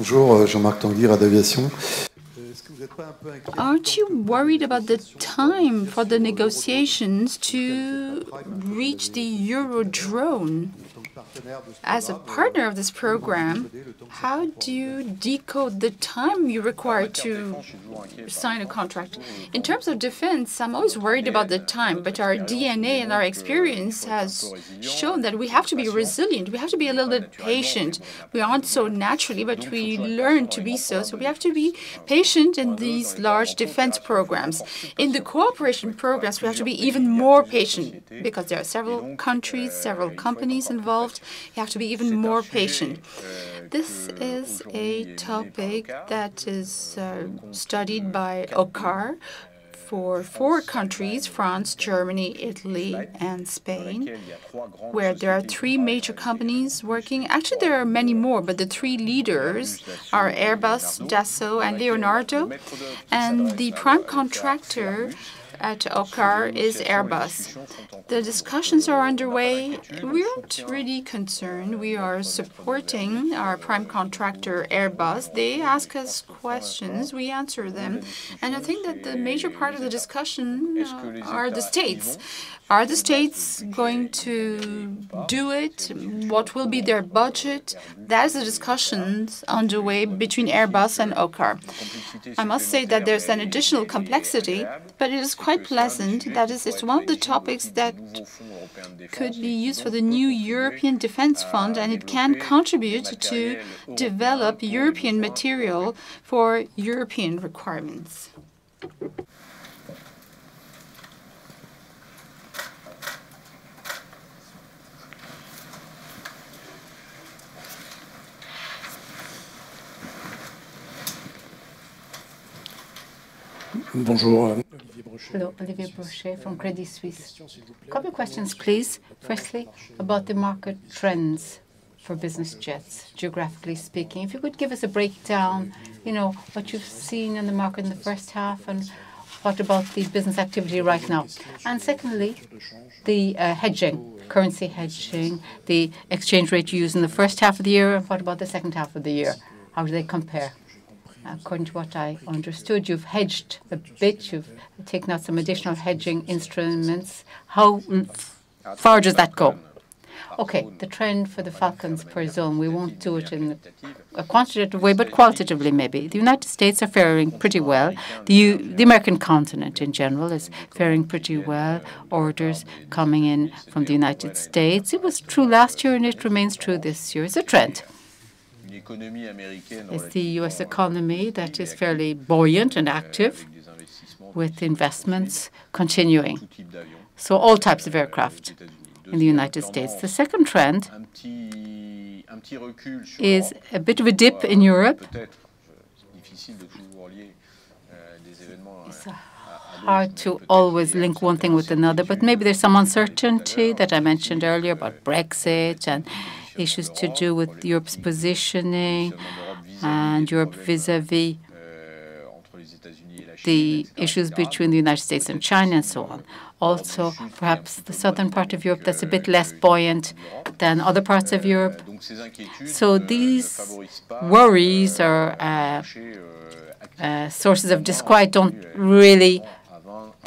Bonjour, Jean-Marc Tanguy, Aviation. Aren't you worried about the time for the negotiations to reach the Eurodrone? As a partner of this program, how do you decode the time you require to sign a contract? In terms of defense, I'm always worried about the time, but our DNA and our experience has shown that we have to be resilient. We have to be a little bit patient. We aren't so naturally, but we learn to be so. So we have to be patient in these large defense programs. In the cooperation programs, we have to be even more patient because there are several countries, several companies involved. You have to be even more patient. This is a topic that is studied by OCCAR for 4 countries, France, Germany, Italy, and Spain, where there are 3 major companies working. Actually, there are many more, but the 3 leaders are Airbus, Dassault, and Leonardo. And the prime contractor at OCCAR is Airbus. The discussions are underway. We aren't really concerned. We are supporting our prime contractor, Airbus. They ask us questions. We answer them. And I think that the major part of the discussion are the states. Are the states going to do it? What will be their budget? That is the discussions underway between Airbus and OCCAR. I must say that there's an additional complexity, but it is quite pleasant. That is, it's one of the topics that could be used for the new European Defence Fund, and it can contribute to develop European material for European requirements. Bonjour. Hello, Olivier Brochet from Credit Suisse. A couple of questions, please. Firstly, about the market trends for business jets, geographically speaking. If you could give us a breakdown, what you've seen in the market in the first half, and what about the business activity right now? And secondly, the hedging, currency hedging, the exchange rate used in the first half of the year, and what about the second half of the year? How do they compare? According to what I understood, you've hedged a bit. You've taken out some additional hedging instruments. How far does that go? Okay, the trend for the Falcons per zone, we won't do it in a quantitative way, but qualitatively maybe. The United States are faring pretty well. The American continent in general is faring pretty well. Orders coming in from the United States. It was true last year and it remains true this year. It's a trend. It's the U.S. economy that is fairly buoyant and active, with investments continuing. So all types of aircraft in the United States. The second trend is a bit of a dip in Europe. It's hard to always link one thing with another, but maybe there's some uncertainty that I mentioned earlier about Brexit and issues to do with Europe's positioning and Europe vis-à-vis the issues between the United States and China and so on. Also, perhaps the southern part of Europe that's a bit less buoyant than other parts of Europe. So these worries or sources of disquiet don't really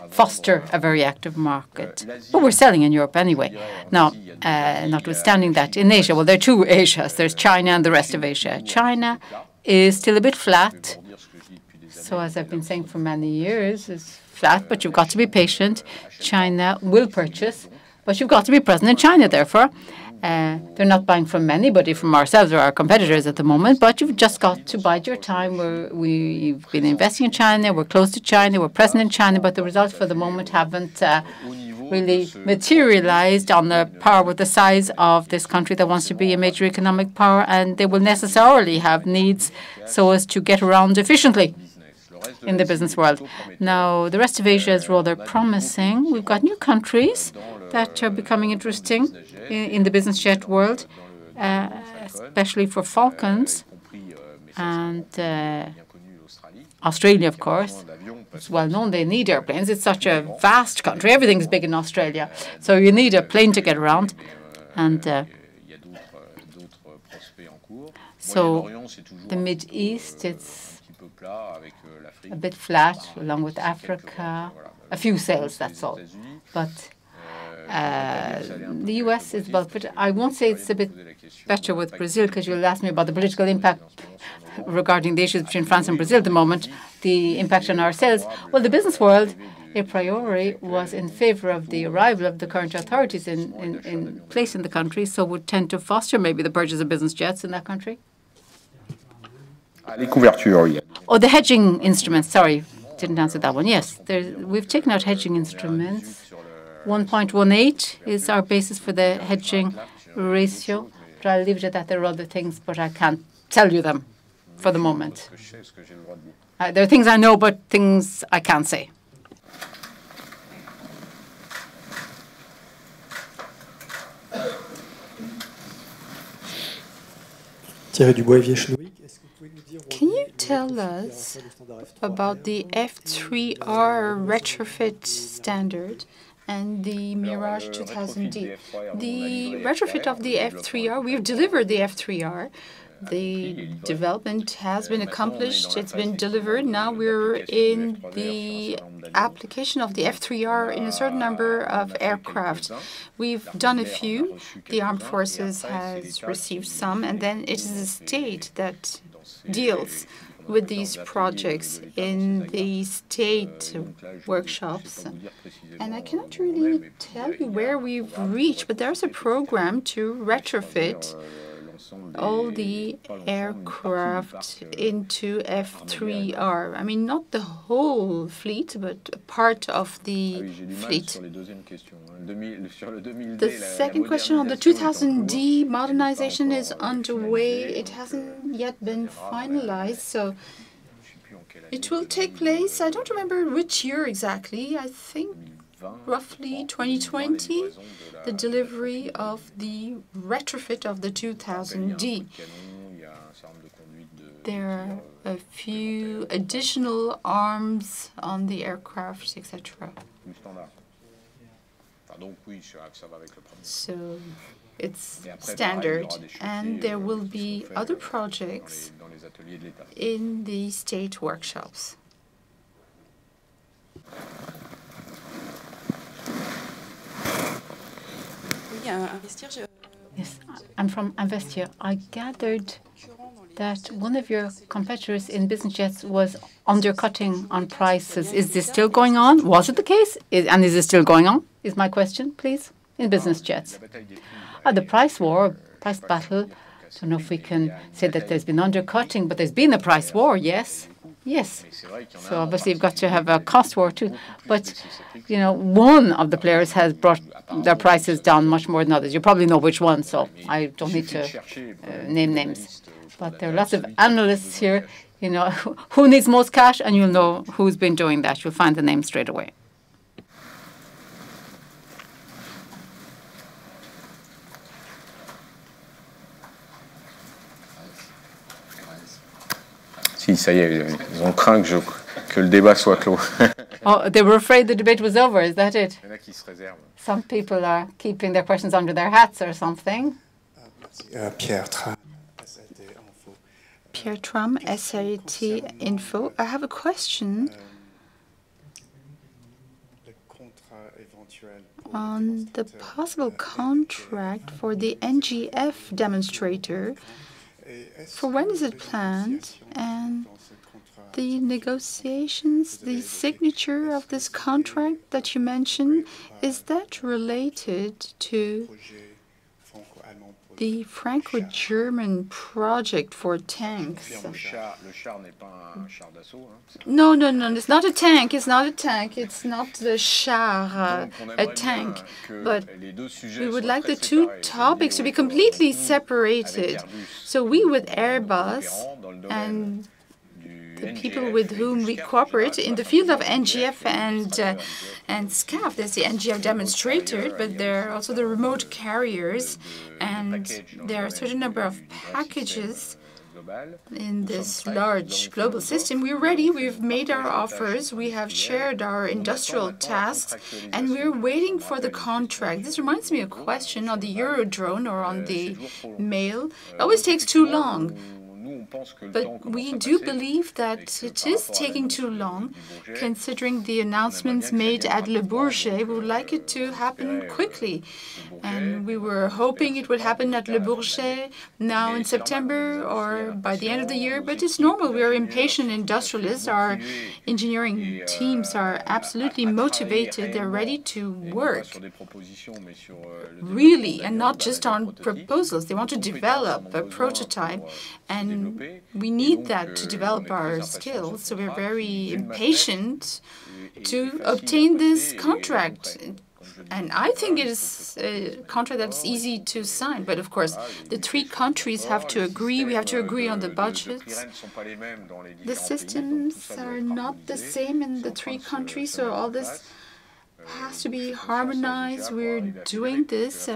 foster a very active market. But we're selling in Europe anyway. Now, notwithstanding that, in Asia, well, there are 2 Asias. There's China and the rest of Asia. China is still a bit flat. So as I've been saying for many years, it's flat, but you've got to be patient. China will purchase, but you've got to be present in China, therefore. They're not buying from anybody, from ourselves or our competitors at the moment, but you've just got to bide your time. We've been investing in China, we're close to China, we're present in China, but the results for the moment haven't really materialized on the par with the size of this country that wants to be a major economic power, and they will necessarily have needs so as to get around efficiently in the business world. Now, the rest of Asia is rather promising. We've got new countries that are becoming interesting in the business jet world, especially for Falcons. And Australia, of course, it's well known they need airplanes. It's such a vast country. Everything's big in Australia. So you need a plane to get around. And So the Mid East, it's a bit flat, along with Africa. A few sales, that's all. But the US is about, but I won't say it's a bit better with Brazil, because you'll ask me about the political impact regarding the issues between France and Brazil at the moment, the impact on our sales. Well, the business world, a priori, was in favor of the arrival of the current authorities in place in the country, so would tend to foster maybe the purchase of business jets in that country. Oh, the hedging instruments, sorry, didn't answer that one. Yes, we've taken out hedging instruments. 1.18 is our basis for the hedging ratio. But I'll leave it at that. There are other things, but I can't tell you them for the moment. There are things I know, but things I can't say. Can you tell us about the F3R retrofit standard and the Mirage 2000D? The retrofit of the F3R, we've delivered the F3R. The development has been accomplished. It's been delivered. Now we're in the application of the F3R in a certain number of aircraft. We've done a few. The armed forces has received some, and then it is the state that deals with these projects in the state workshops. And I cannot really tell you where we've reached, but there's a program to retrofit all the aircraft into F3R. I mean, not the whole fleet, but a part of the fleet. The second question on the 2000D modernization is underway. It hasn't yet been finalized, so it will take place, I don't remember which year exactly, I think roughly 2020, the delivery of the retrofit of the 2000D. There are a few additional arms on the aircraft, etc. So it's standard, and there will be other projects in the state workshops. Yes, I'm from Investia. I gathered that one of your competitors in business jets was undercutting on prices. Is this still going on? Was it the case? And is it still going on? Is my question, please, in business jets. The price war, price battle, I don't know if we can say that there's been undercutting, but there's been a price war, yes. Yes. So obviously you've got to have a cost war too. But, you know, one of the players has brought their prices down much more than others. You probably know which one, so I don't need to name names. But there are lots of analysts here, you know, who needs most cash, and you'll know who's been doing that. You'll find the name straight away. Si, ça y est, ils ont craint que le débat soit clos. Oh, they were afraid the debate was over, is that it? Some people are keeping their questions under their hats or something. Pierre Tram, Info. Pierre Tram, SAT Info. I have a question on the possible contract for the NGF demonstrator. For when is it planned? And the negotiations, the signature of this contract that you mentioned, is that related to the Franco-German project for tanks? No, it's not a tank. It's not a tank. It's not the char, a tank. But we would like the two topics to be completely separated. So we with Airbus and the people with whom we cooperate in the field of NGF and SCAF. There's the NGF demonstrator, but there are also the remote carriers, and there are a certain number of packages in this large global system. We're ready. We've made our offers. We have shared our industrial tasks, and we're waiting for the contract. This reminds me of a question on the Eurodrone or on the mail. It always takes too long. But we do believe that it is taking too long, considering the announcements made at Le Bourget. We would like it to happen quickly. And we were hoping it would happen at Le Bourget now in September or by the end of the year, but it's normal. We are impatient industrialists. Our engineering teams are absolutely motivated. They're ready to work, really, and not just on proposals. They want to develop a prototype, and we need that to develop our skills. So we're very impatient to obtain this contract. And I think it is a contract that's easy to sign. But of course, the three countries have to agree. We have to agree on the budgets. The systems are not the same in the three countries, so all this has to be harmonized. We're doing this.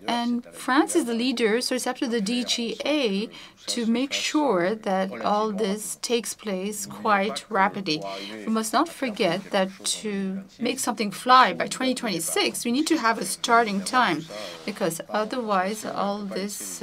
And France is the leader, so it's up to the DGA to make sure that all this takes place quite rapidly. We must not forget that to make something fly by 2026, we need to have a starting time, because otherwise all this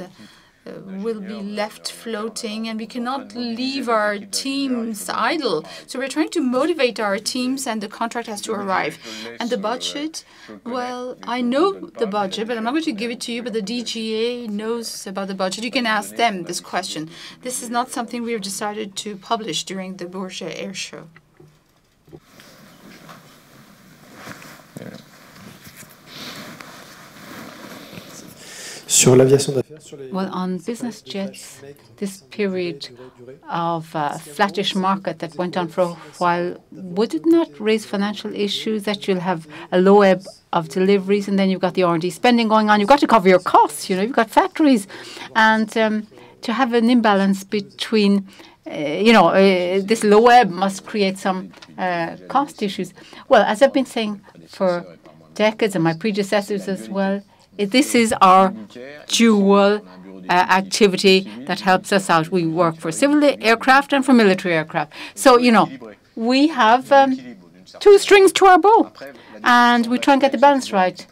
will be left floating, and we cannot leave our teams idle. So we're trying to motivate our teams, and the contract has to arrive. And the budget, well, I know the budget, but I'm not going to give it to you, but the DGA knows about the budget. You can ask them this question. This is not something we have decided to publish during the Bourget Air Show. Well, on business jets, this period of flattish market that went on for a while, would it not raise financial issues that you'll have a low ebb of deliveries, and then you've got the R&D spending going on? You've got to cover your costs, you've got factories. And to have an imbalance between, this low ebb must create some cost issues. Well, as I've been saying for decades, and my predecessors as well, this is our dual activity that helps us out. We work for civil aircraft and for military aircraft. So, we have two strings to our bow, and we try and get the balance right.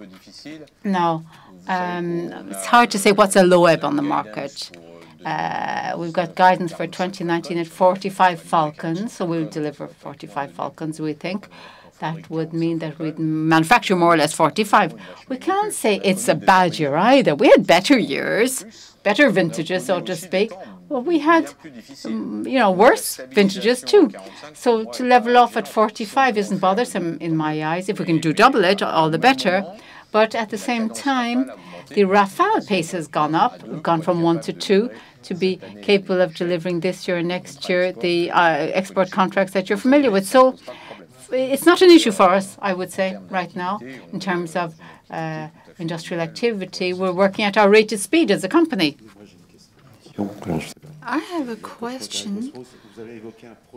Now, it's hard to say what's a low ebb on the market. We've got guidance for 2019 at 45 Falcons, so we'll deliver 45 Falcons, we think. That would mean that we'd manufacture more or less 45. We can't say it's a bad year either. We had better years, better vintages, so to speak. Well, we had, worse vintages too. So to level off at 45 isn't bothersome in my eyes. If we can do double it, all the better. But at the same time, the Rafale pace has gone up. We've gone from 1 to 2 to be capable of delivering this year and next year the export contracts that you're familiar with. So it's not an issue for us, I would say, right now, in terms of industrial activity. We're working at our rated speed as a company. I have a question.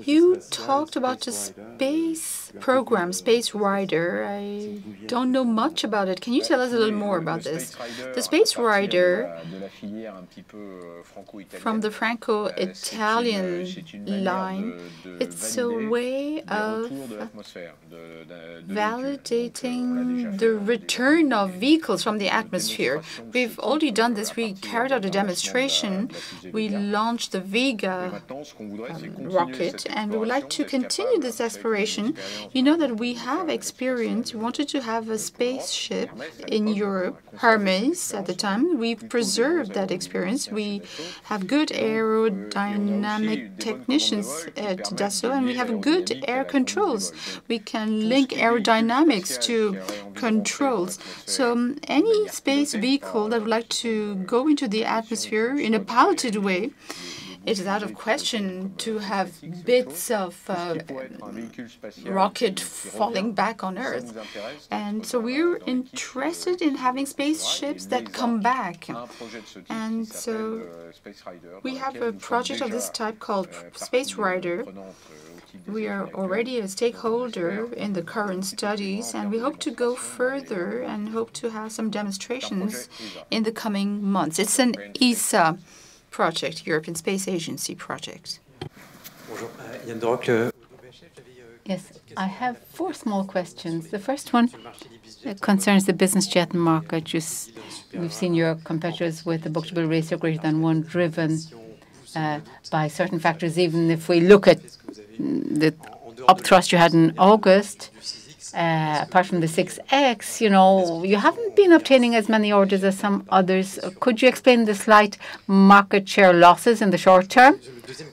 You talked about the space program, Space Rider. I don't know much about it. Can you tell us a little more about this? The Space Rider, from the Franco-Italian line, it's a way of validating the return of vehicles from the atmosphere. We've already done this. We carried out a demonstration. We launched the Vega rocket, and we would like to continue this exploration. You know that we have experience. We wanted to have a spaceship in Europe, Hermes at the time. We've preserved that experience. We have good aerodynamic technicians at Dassault, and we have good air controls. We can link aerodynamics to controls. So any space vehicle that would like to go into the atmosphere in a piloted way, it is out of question to have bits of rocket falling back on Earth. And so we're interested in having spaceships that come back. And so we have a project of this type called Space Rider. We are already a stakeholder in the current studies, and we hope to go further and hope to have some demonstrations in the coming months. It's an ESA project, European Space Agency project. Yes, I have 4 small questions. The first one concerns the business jet market. We've seen your competitors with a book-to-bill ratio greater than 1 driven by certain factors, even if we look at the upthrust you had in August. Apart from the 6X, you haven't been obtaining as many orders as some others. Could you explain the slight market share losses in the short term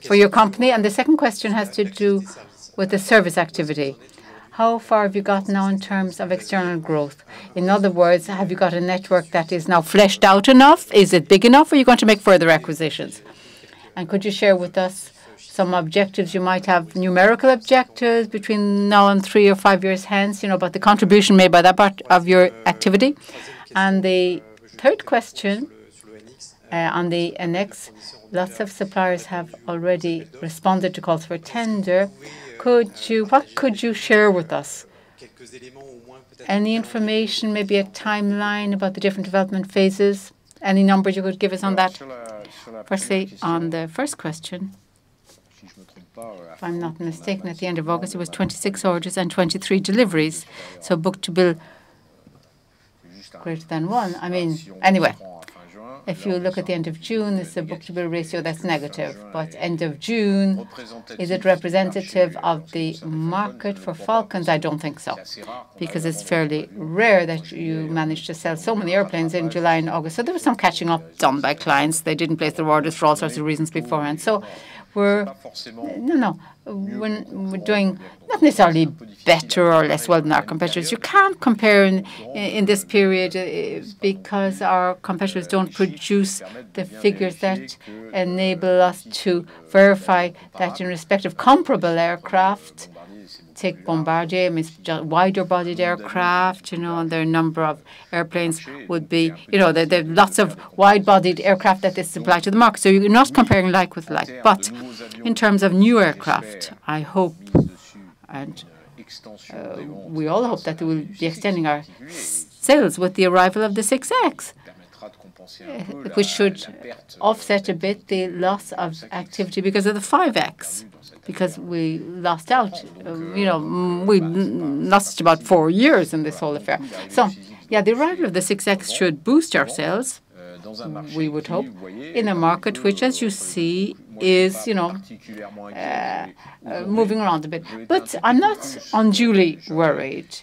for your company? And the second question has to do with the service activity. How far have you got now in terms of external growth? In other words, have you got a network that is now fleshed out enough? Is it big enough? Or are you going to make further acquisitions? And could you share with us some objectives? You might have numerical objectives between now and 3 or 5 years hence, about the contribution made by that part of your activity. And the third question on the NX, lots of suppliers have already responded to calls for tender. What could you share with us? Any information, maybe a timeline about the different development phases? Any numbers you could give us on that? Firstly, on the first question, if I'm not mistaken, at the end of August, it was 26 orders and 23 deliveries. So book-to-bill greater than 1. Anyway, if you look at the end of June, it's a book-to-bill ratio that's negative. But end of June, is it representative of the market for Falcons? I don't think so, because it's fairly rare that you manage to sell so many airplanes in July and August. So there was some catching up done by clients. They didn't place their orders for all sorts of reasons beforehand. So we're doing not necessarily better or less well than our competitors. You can't compare in this period because our competitors don't produce the figures that enable us to verify that in respect of comparable aircraft. Take Bombardier, wider-bodied aircraft, and their number of airplanes would be, there are lots of wide-bodied aircraft that they supply to the market. So you're not comparing like with like. But in terms of new aircraft, I hope, and we all hope that we will be extending our sales with the arrival of the 6X, which should offset a bit the loss of activity because of the 5X. Because we lost out, we lost about 4 years in this whole affair. So, the arrival of the 6X should boost our sales, we would hope, in a market which, as you see, is, moving around a bit. But I'm not unduly worried.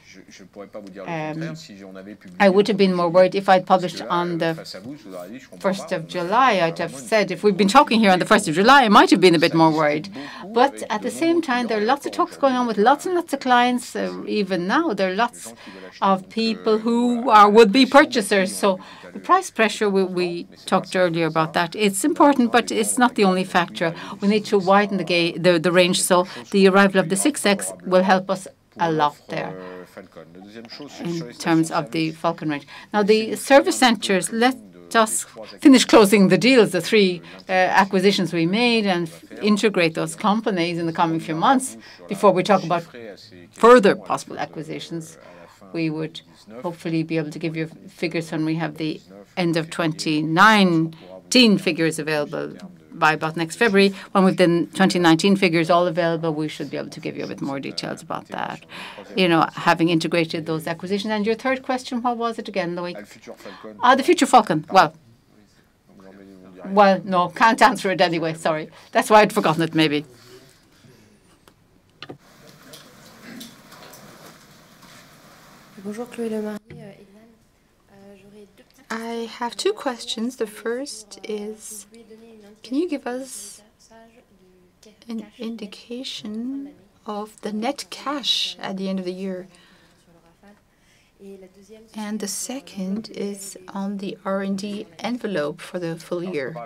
I would have been more worried if I'd published on the 1st of July. I'd have said, if we'd been talking here on the 1st of July, I might have been a bit more worried. But at the same time, there are lots of talks going on with lots and lots of clients. Even now, there are lots of people who are would-be purchasers. So the price pressure, we talked earlier about that. It's important, but it's not the only factor. We need to widen the range. So the arrival of the 6X will help us a lot there in terms of the Falcon range. Now, the service centres, let us finish closing the deals, the 3 acquisitions we made, and integrate those companies in the coming few months before we talk about further possible acquisitions. We would hopefully be able to give you figures when we have the end of 2019 figures available by about next February. When we've the 2019 figures all available, we should be able to give you a bit more details about that, having integrated those acquisitions. And your third question, what was it again, Loïc? The future Falcon. Well, no, can't answer it anyway, sorry. That's why I'd forgotten it, maybe. Bonjour, Chloé. I have 2 questions. The first is, can you give us an indication of the net cash at the end of the year? And the second is on the R&D envelope for the full year.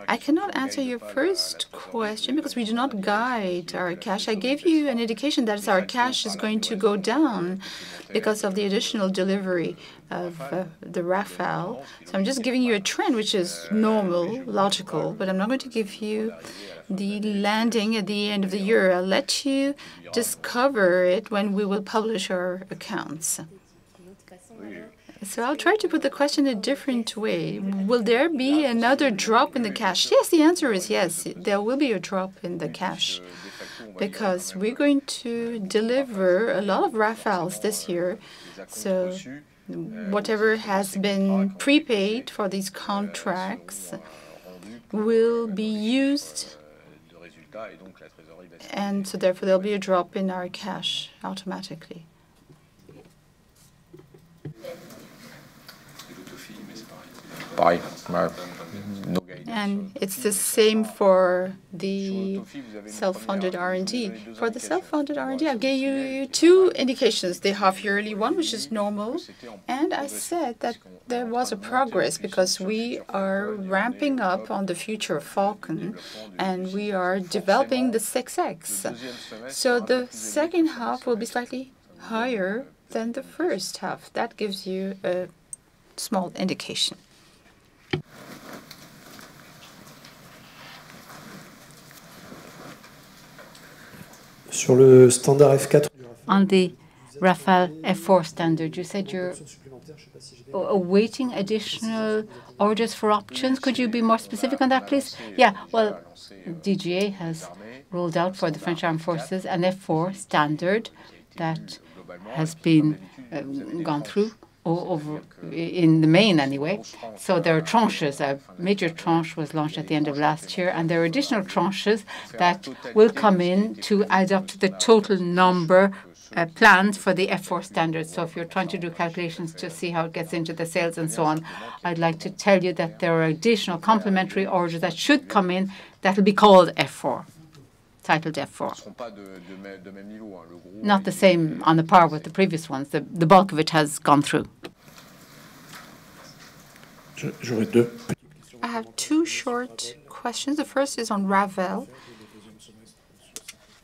I cannot answer your first question because we do not guide our cash. I gave you an indication that our cash is going to go down because of the additional delivery of the Rafale. So I'm just giving you a trend, which is normal, logical, but I'm not going to give you the landing at the end of the year. I'll let you discover it when we will publish our accounts. So I'll try to put the question a different way. Will there be another drop in the cash? Yes, the answer is yes. There will be a drop in the cash because we're going to deliver a lot of Rafales this year. So whatever has been prepaid for these contracts will be used, and so therefore there'll be a drop in our cash automatically. Pareil. And it's the same for the self-funded R&D. For the self-funded R&D, I gave you two indications. The half-yearly one, which is normal, and I said that there was a progress because we are ramping up on the future Falcon, and we are developing the 6X. So the second half will be slightly higher than the first half. That gives you a small indication. Sur le standard F4. On the Rafale F4 standard, you said you're awaiting additional orders for options. Could you be more specific on that, please? Yeah, well, DGA has rolled out for the French Armed Forces an F4 standard that has been gone through over in the main anyway. So there are tranches. A major tranche was launched at the end of last year, and there are additional tranches that will come in to add up to the total number planned for the F4 standard. So if you're trying to do calculations to see how it gets into the sales and so on, I'd like to tell you that there are additional complementary orders that should come in that will be called F4. Titled F4. Not the same on the par with the previous ones. The bulk of it has gone through. I have two short questions. The first is on Ravel.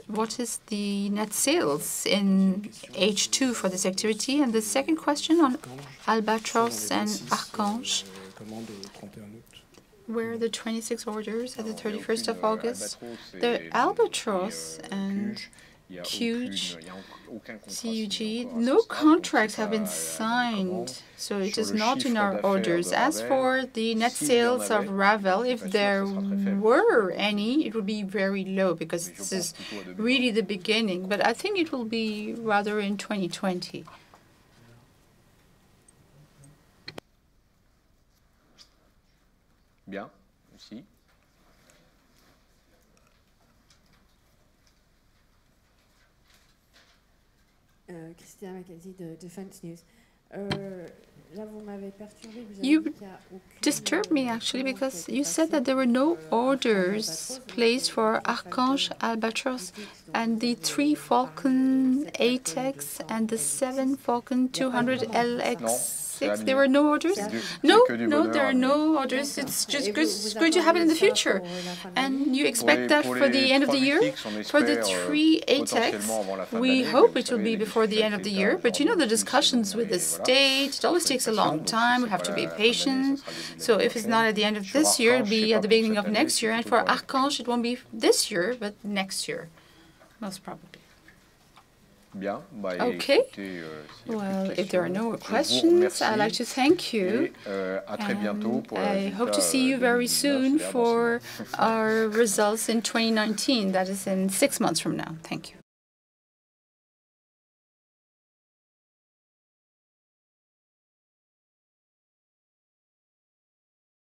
What is the net sales in H2 for this activity? And the second question on Albatros and Archange. Where are the 26 orders at the 31st of August? The Albatros and CUG, no contracts have been signed, so it is not in our orders. As for the net sales of Ravel, if there were any, it would be very low because this is really the beginning. But I think it will be rather in 2020. Bien, aussi. Christina Mackenzie de Defense News. You disturbed me actually because you said that there were no orders placed for Archange, Albatros, and the 3 Falcon 8X and the 7 Falcon 200 LX. There were no orders? No, there are no orders. It's just going to happen in the future. And you expect that for the end of the year? For the 3 8X, we hope it will be before the end of the year. But you know, the discussions with the state, it always takes a long time. We have to be patient. So if it's not at the end of this year, it'll be at the beginning of next year. And for Archange, it won't be this year, but next year, most probably. Okay. Well, if there are no more questions, I'd like to thank you. And I hope to see you very soon for our results in 2019. That is in 6 months from now. Thank you.